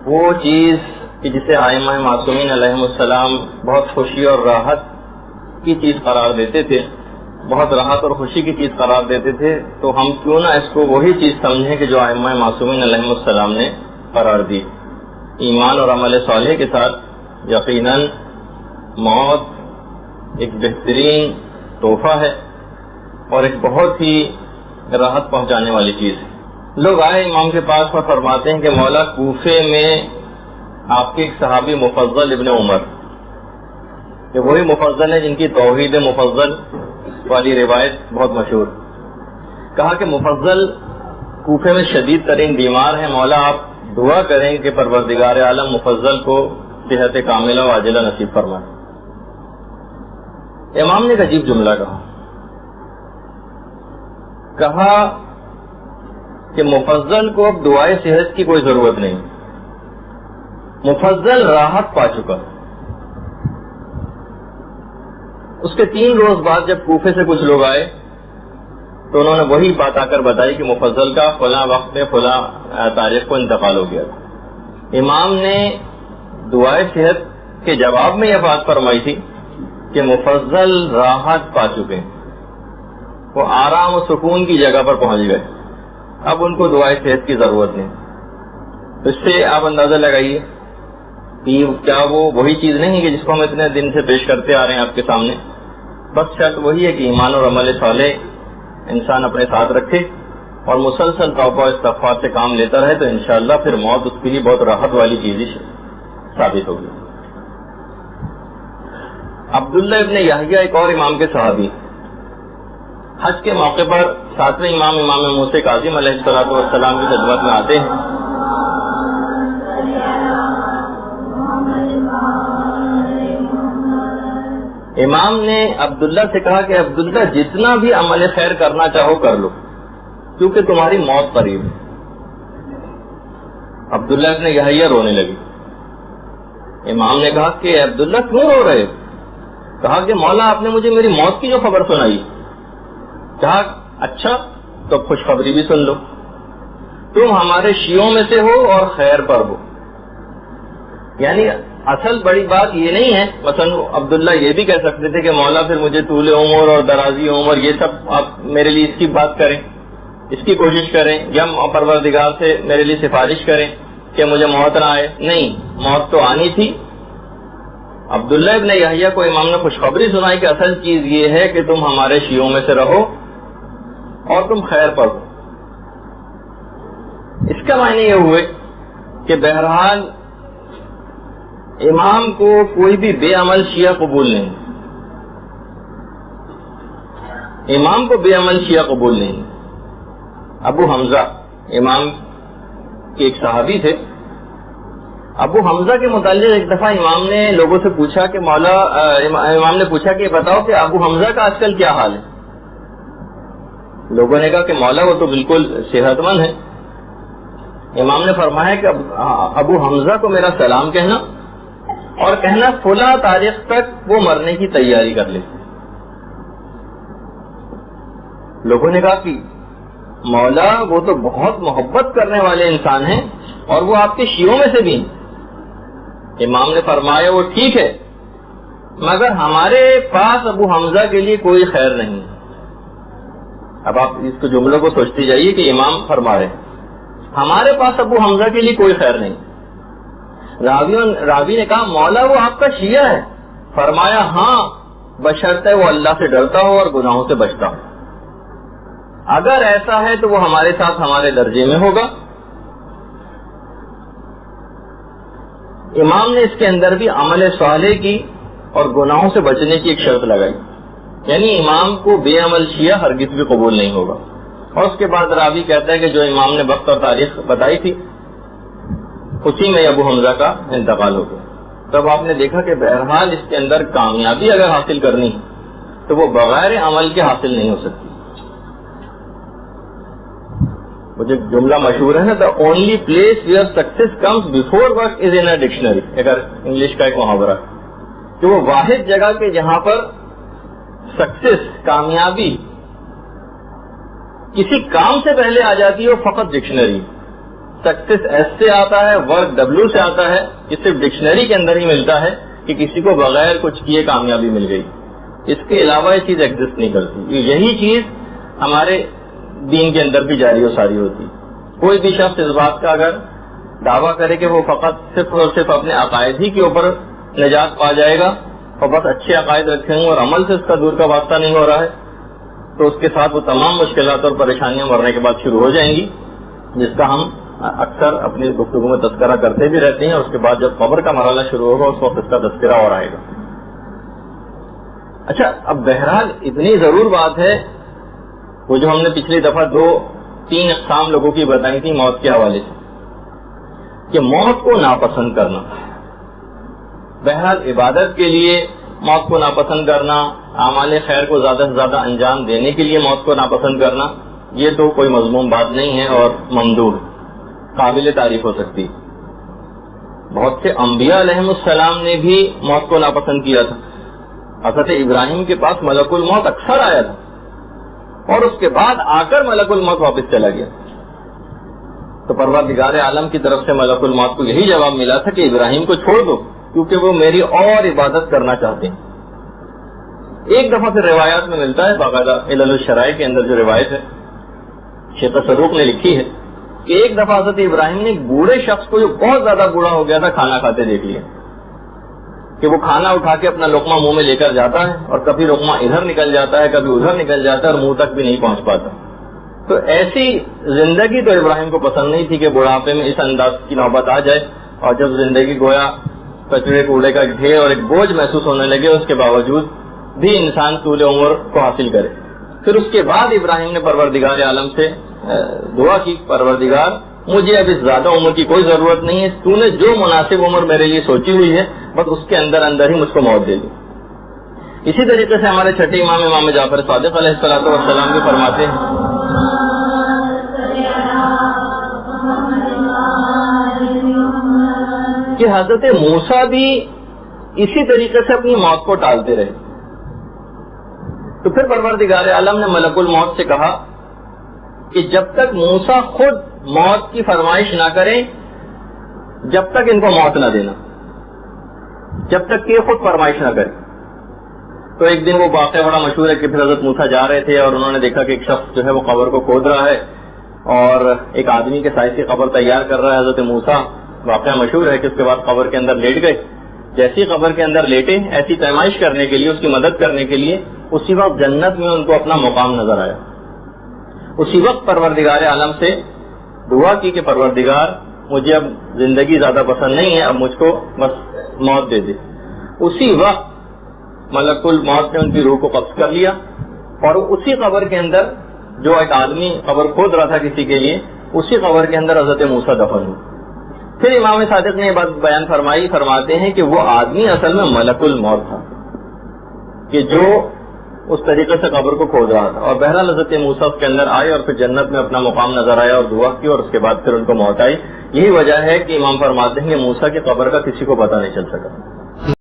وہ چیز کہ جسے ائمہ معصومین علیہم السلام بہت خوشی اور راحت کی چیز قرار دیتے تھے، بہت راحت اور خوشی کی چیز قرار دیتے تھے، تو ہم کیوں نہ اس کو وہی چیز سمجھیں کہ جو ائمہ معصومین علیہم السلام نے قرار دی۔ ایمان اور عمل صالح کے ساتھ یقیناً موت ایک بہترین تحفہ ہے اور ایک بہت ہی راحت پہنچانے والی چیز ہے۔ لوگ آئے امام کے پاس اور فرماتے ہیں کہ مولا کوفے میں آپ کے ایک صحابی مفضل ابن عمر، کہ وہی مفضل ہے جن کی توحید مفضل والی روایت بہت مشہور، کہا کہ مفضل کوفے میں شدید ترین بیمار ہیں، مولا آپ دعا کریں کہ پروردگار عالم مفضل کو صحت کاملہ و عاجلہ نصیب فرمائے۔ امام نے ایک عجیب جملہ کہا کہ مفضل کو اب دعائے صحت کی کوئی ضرورت نہیں، مفضل راحت پا چکا۔ اس کے 3 روز بعد جب کوفے سے کچھ لوگ آئے تو انہوں نے وہی بات آ کر بتائی کہ مفضل کا فلاں وقت میں فلاں تاریخ کو انتقال ہو گیا تھا۔ امام نے دعائے صحت کے جواب میں یہ بات فرمائی تھی کہ مفضل راحت پا چکے، وہ آرام و سکون کی جگہ پر پہنچ گئے، اب ان کو دعائے صحت کی ضرورت نہیں۔ اس سے آپ اندازہ لگائیے کہ کیا وہ وہی چیز نہیں ہے کہ جس کو ہم اتنے دن سے پیش کرتے آ رہے ہیں آپ کے سامنے؟ بس شرط وہی ہے کہ ایمان اور عمل صالح انسان اپنے ساتھ رکھے اور مسلسل توبہ و استغفار سے کام لیتا رہے، تو انشاءاللہ پھر موت اس کے لیے بہت راحت والی چیز ہی ثابت ہوگی۔ عبداللہ ابن یحییٰ ایک اور امام کے صحابی، حج کے موقع پر 7ویں امام موسیٰ کاظم علیہ السلام کی خدمت میں آتے ہیں۔ امام نے عبداللہ سے کہا کہ عبداللہ جتنا بھی عمل خیر کرنا چاہو کر لو کیونکہ تمہاری موت قریب ہے۔ عبداللہ ابن یحییٰ رونے لگی۔ امام نے کہا کہ عبداللہ کیوں رو رہے؟ کہا کہ مولا آپ نے مجھے میری موت کی جو خبر سنائی، کہا اچھا تو خوشخبری بھی سن لو، تم ہمارے شیعوں میں سے ہو اور خیر پر ہو۔ یعنی اصل بڑی بات یہ نہیں ہے، مثلا عبداللہ یہ بھی کہہ سکتے تھے کہ مولا پھر مجھے طول عمر اور درازی عمر یہ سب آپ میرے لیے اس کی بات کریں، اس کی کوشش کریں، یا پروردگار سے میرے لیے سفارش کریں کہ مجھے موت نہ آئے۔ نہیں، موت تو آنی تھی۔ عبداللہ ابن یحییٰ کو امام نے خوشخبری سنائی کہ اصل چیز یہ ہے کہ تم ہمارے شیعوں میں سے رہو اور تم خیر پر ہو۔ اس کا معنی یہ ہوئے کہ بہرحال امام کو کوئی بھی بے عمل شیعہ قبول نہیں، امام کو بے عمل شیعہ قبول نہیں۔ ابو حمزہ امام کے ایک صحابی تھے، ابو حمزہ کے متعلق ایک دفعہ امام نے لوگوں سے پوچھا کہ مولا، امام نے پوچھا کہ بتاؤ کہ ابو حمزہ کا آج کل کیا حال ہے؟ لوگوں نے کہا کہ مولا وہ تو بالکل صحت مند ہے۔ امام نے فرمایا کہ ابو حمزہ کو میرا سلام کہنا اور کہنا فلاں تاریخ تک وہ مرنے کی تیاری کر لے۔ لوگوں نے کہا کہ مولا وہ تو بہت محبت کرنے والے انسان ہیں اور وہ آپ کے شیعوں میں سے بھی ہیں۔ امام نے فرمایا وہ ٹھیک ہے، مگر ہمارے پاس ابو حمزہ کے لیے کوئی خیر نہیں۔ اب آپ اس کو جملوں کو سوچتے جائیے کہ امام فرما رہے ہمارے پاس ابو حمزہ کے لیے کوئی خیر نہیں۔ راوی نے کہا مولا وہ آپ کا شیعہ ہے؟ فرمایا ہاں، بشرطے وہ اللہ سے ڈرتا ہو اور گناہوں سے بچتا ہو۔ اگر ایسا ہے تو وہ ہمارے ساتھ ہمارے درجے میں ہوگا۔ امام نے اس کے اندر بھی عمل صالح کی اور گناہوں سے بچنے کی ایک شرط لگائی، یعنی امام کو بے عمل شیعہ ہرگز بھی قبول نہیں ہوگا۔ اور اس کے بعد راوی کہتا ہے کہ جو امام نے وقت اور تاریخ بتائی تھی اسی میں ابو حمزہ کا انتقال ہو گیا۔ تب آپ نے دیکھا کہ بہرحال اس کے اندر کامیابی اگر حاصل کرنی ہے تو وہ بغیر عمل کے حاصل نہیں ہو سکتی۔ مجھے جملہ مشہور ہے نا، the only place where success comes before work is in a dictionary، اگر انگلش کا ایک محاورہ کہ وہ واحد جگہ کے جہاں پر سکسیس، کامیابی کسی کام سے پہلے آ جاتی ہے وہ فقط ڈکشنری۔ سکسیس ایس سے آتا ہے, ورک ڈبلو سے آتا ہے. یہ صرف ڈکشنری کے اندر ہی ملتا ہے کہ کسی کو بغیر کچھ کیے کامیابی مل گئی. اس کے علاوہ یہ چیز ایگزسٹ نہیں کرتی. یہی چیز ہمارے دین کے اندر بھی جاری و ساری ہوتی. کوئی بھی شخص اس بات کا اگر دعویٰ کرے کہ وہ فقط صرف اور صرف اپنے عقائد ہی کے اوپر نجات پا جائے گا اور بس اچھے عقائد رکھیں گے اور عمل سے اس کا دور کا واسطہ نہیں ہو رہا ہے, تو اس کے ساتھ وہ تمام مشکلات اور پریشانیاں مرنے کے بعد شروع ہو جائیں گی, جس کا ہم اکثر اپنی گفتگو میں تذکرہ کرتے بھی رہتے ہیں. اور اس کے بعد جب قبر کا مرحلہ شروع ہوگا اس وقت اس کا تذکرہ اور آئے گا. اچھا, اب بہرحال اتنی ضرور بات ہے, وہ جو ہم نے پچھلی دفعہ 2-3 اقسام لوگوں کی بتائی تھی موت کے حوالے سے, کہ موت کو ناپسند کرنا. بہرحال عبادت کے لیے موت کو ناپسند کرنا, اعمال خیر کو زیادہ سے زیادہ انجام دینے کے لیے موت کو ناپسند کرنا, یہ تو کوئی مذموم بات نہیں ہے اور ممدوح قابل تعریف ہو سکتی. بہت سے انبیاء علیہم السلام نے بھی موت کو ناپسند کیا تھا. حضرت ابراہیم کے پاس ملک الموت اکثر آیا تھا اور اس کے بعد آ کر ملک الموت واپس چلا گیا. تو پروردگار عالم کی طرف سے ملک الموت کو یہی جواب ملا تھا کہ ابراہیم کو چھوڑ دو کیونکہ وہ میری اور عبادت کرنا چاہتے ہیں. ایک دفعہ پھر روایات میں ملتا ہے, باقاعدہ علل الشرائع کے اندر جو روایت ہے شیخ صدوق نے لکھی ہے کہ ایک دفعہ حضرت ابراہیم نے ایک بوڑھے شخص کو جو بہت زیادہ بوڑھا ہو گیا تھا کھانا کھاتے دیکھ لیا, کہ وہ کھانا اٹھا کے اپنا لقمہ منہ میں لے کر جاتا ہے اور کبھی لقمہ ادھر نکل جاتا ہے کبھی ادھر نکل جاتا ہے اور منہ تک بھی نہیں پہنچ پاتا. تو ایسی زندگی تو ابراہیم کو پسند نہیں تھی کہ بڑھاپے میں اس انداز کی نوبت آ جائے, اور جب زندگی گویا کچرے کوڑے کا ڈھیر اور ایک بوجھ محسوس ہونے لگے اس کے باوجود بھی انسان طول عمر کو حاصل کرے. پھر اس کے بعد ابراہیم نے پروردگار عالم سے دعا کی, پروردگار مجھے اب اس زیادہ عمر کی کوئی ضرورت نہیں ہے, تو نے جو مناسب عمر میرے لیے سوچی ہوئی ہے بس اس کے اندر اندر ہی مجھ کو موت دے دی. اسی طریقے سے ہمارے چھٹے امام جعفر صادق علیہ الصلوۃ والسلام بھی فرماتے ہیں کہ حضرت موسیٰ بھی اسی طریقے سے اپنی موت کو ٹالتے رہے. تو پھر پروردگار عالم نے ملک الموت سے کہا کہ جب تک موسیٰ خود موت کی فرمائش نہ کریں جب تک ان کو موت نہ دینا, جب تک کہ خود فرمائش نہ کریں. تو ایک دن وہ واقعہ بڑا مشہور ہے کہ پھر حضرت موسیٰ جا رہے تھے اور انہوں نے دیکھا کہ ایک شخص جو ہے وہ قبر کو کھود رہا ہے اور ایک آدمی کے سائز کی قبر تیار کر رہا ہے. حضرت موسیٰ واقعہ مشہور ہے کہ اس کے بعد قبر کے اندر لیٹ گئے. جیسی قبر کے اندر لیٹے ایسی پیمائش کرنے کے لیے, اس کی مدد کرنے کے لیے, اسی وقت جنت میں ان کو اپنا مقام نظر آیا. اسی وقت پروردگار عالم سے دعا کی کہ پروردگار مجھے اب زندگی زیادہ پسند نہیں ہے, اب مجھ کو بس موت دے دے. اسی وقت ملک الموت نے ان کی روح کو قبض کر لیا اور اسی قبر کے اندر جو ایک آدمی قبر کھود رہا تھا کسی کے لیے, اسی قبر کے اندر حضرت موسیٰ دفن ہوئے. پھر امام صادق نے یہ بات بیان فرماتے ہیں کہ وہ آدمی اصل میں ملک الموت تھا کہ جو اس طریقے سے قبر کو کھود رہا تھا. اور بہرحال حضرت موسیٰ اس کے اندر آئے اور پھر جنت میں اپنا مقام نظر آیا اور دعا کی اور اس کے بعد پھر ان کو موت آئی. یہی وجہ ہے کہ امام فرماتے ہیں کہ موسیٰ کی قبر کا کسی کو پتہ نہیں چل سکا.